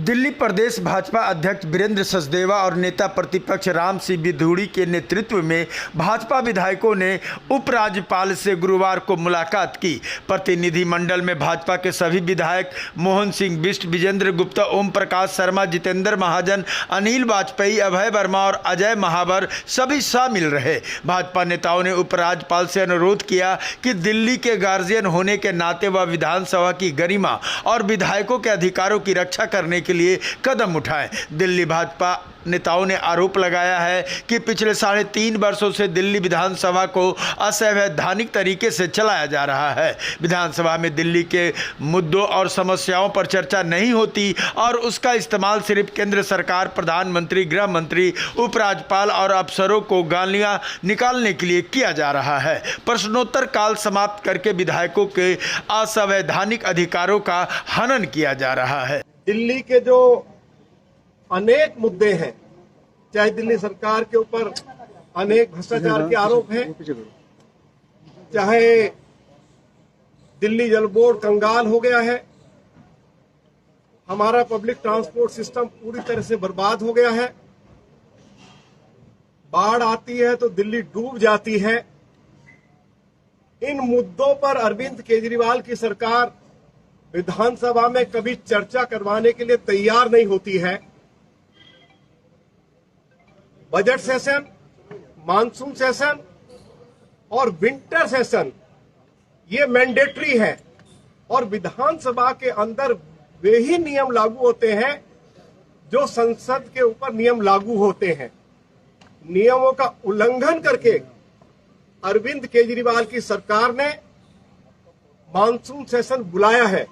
दिल्ली प्रदेश भाजपा अध्यक्ष वीरेंद्र सचदेवा और नेता प्रतिपक्ष राम सिंह बिधूड़ी के नेतृत्व में भाजपा विधायकों ने उपराज्यपाल से गुरुवार को मुलाकात की। प्रतिनिधिमंडल में भाजपा के सभी विधायक मोहन सिंह बिष्ट, विजेंद्र गुप्ता, ओम प्रकाश शर्मा, जितेंद्र महाजन, अनिल वाजपेयी, अभय वर्मा और अजय महावर सभी शामिल रहे। भाजपा नेताओं ने उपराज्यपाल से अनुरोध किया कि दिल्ली के गार्जियन होने के नाते वह विधानसभा की गरिमा और विधायकों के अधिकारों की रक्षा करने के लिए कदम उठाएं। दिल्ली भाजपा नेताओं ने आरोप लगाया है कि पिछले 3.5 वर्षों से दिल्ली विधानसभा को असंवैधानिक तरीके से चलाया जा रहा है। विधानसभा में दिल्ली के मुद्दों और समस्याओं पर चर्चा नहीं होती और उसका इस्तेमाल सिर्फ केंद्र सरकार, प्रधानमंत्री, गृह मंत्री, उपराज्यपाल और अफसरों को गालियां निकालने के लिए किया जा रहा है। प्रश्नोत्तर काल समाप्त करके विधायकों के असंवैधानिक अधिकारों का हनन किया जा रहा है। दिल्ली के जो अनेक मुद्दे हैं, चाहे दिल्ली सरकार के ऊपर अनेक भ्रष्टाचार के आरोप हैं, चाहे दिल्ली जल बोर्ड कंगाल हो गया है, हमारा पब्लिक ट्रांसपोर्ट सिस्टम पूरी तरह से बर्बाद हो गया है, बाढ़ आती है तो दिल्ली डूब जाती है। इन मुद्दों पर अरविंद केजरीवाल की सरकार विधानसभा में कभी चर्चा करवाने के लिए तैयार नहीं होती है। बजट सेशन, मानसून सेशन और विंटर सेशन ये मैंडेटरी है और विधानसभा के अंदर वे ही नियम लागू होते हैं जो संसद के ऊपर नियम लागू होते हैं। नियमों का उल्लंघन करके अरविंद केजरीवाल की सरकार ने मानसून सेशन बुलाया है।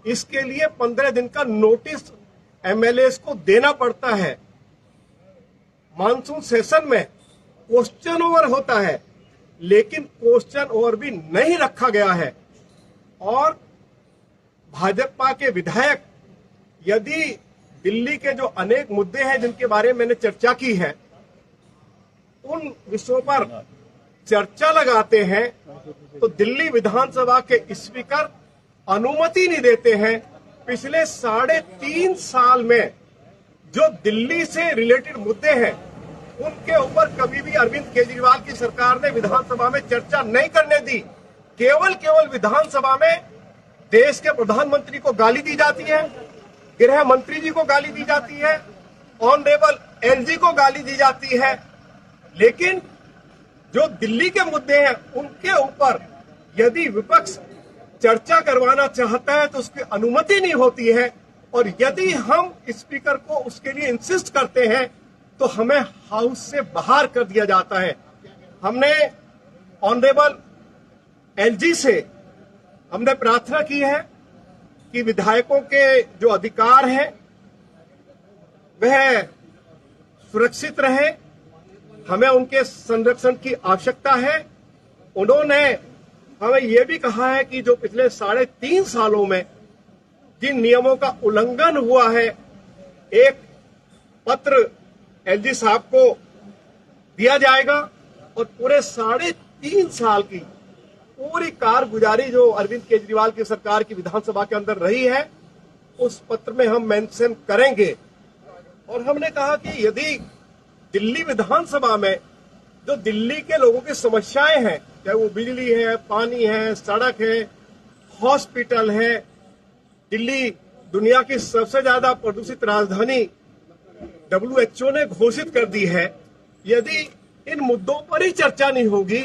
इसके लिए 15 दिन का नोटिस एमएलए को देना पड़ता है। मानसून सेशन में क्वेश्चन ओवर होता है, लेकिन क्वेश्चन ओवर भी नहीं रखा गया है। और भाजपा के विधायक यदि दिल्ली के जो अनेक मुद्दे हैं जिनके बारे में मैंने चर्चा की है, उन विषयों पर चर्चा लगाते हैं तो दिल्ली विधानसभा के स्पीकर अनुमति नहीं देते हैं। पिछले 3.5 साल में जो दिल्ली से रिलेटेड मुद्दे हैं उनके ऊपर कभी भी अरविंद केजरीवाल की सरकार ने विधानसभा में चर्चा नहीं करने दी। केवल विधानसभा में देश के प्रधानमंत्री को गाली दी जाती है, गृह मंत्री जी को गाली दी जाती है, ऑनरेबल एलजी को गाली दी जाती है, लेकिन जो दिल्ली के मुद्दे हैं उनके ऊपर यदि विपक्ष चर्चा करवाना चाहता है तो उसकी अनुमति नहीं होती है। और यदि हम स्पीकर को उसके लिए इंसिस्ट करते हैं तो हमें हाउस से बाहर कर दिया जाता है। हमने ऑनरेबल एलजी से हमने प्रार्थना की है कि विधायकों के जो अधिकार हैं वह सुरक्षित रहे, हमें उनके संरक्षण की आवश्यकता है। उन्होंने हमें यह भी कहा है कि जो पिछले 3.5 सालों में जिन नियमों का उल्लंघन हुआ है, एक पत्र एलजी साहब को दिया जाएगा और पूरे 3.5 साल की पूरी कारगुजारी जो अरविंद केजरीवाल की सरकार की विधानसभा के अंदर रही है उस पत्र में हम मेंशन करेंगे। और हमने कहा कि यदि दिल्ली विधानसभा में जो दिल्ली के लोगों की समस्याएं हैं, चाहे वो बिजली है, पानी है, सड़क है, हॉस्पिटल है, दिल्ली दुनिया की सबसे ज्यादा प्रदूषित राजधानी WHO ने घोषित कर दी है, यदि इन मुद्दों पर ही चर्चा नहीं होगी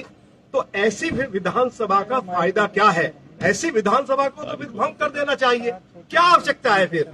तो ऐसी विधानसभा का फायदा क्या है? ऐसी विधानसभा को तो भंग कर देना चाहिए। क्या आवश्यकता है फिर?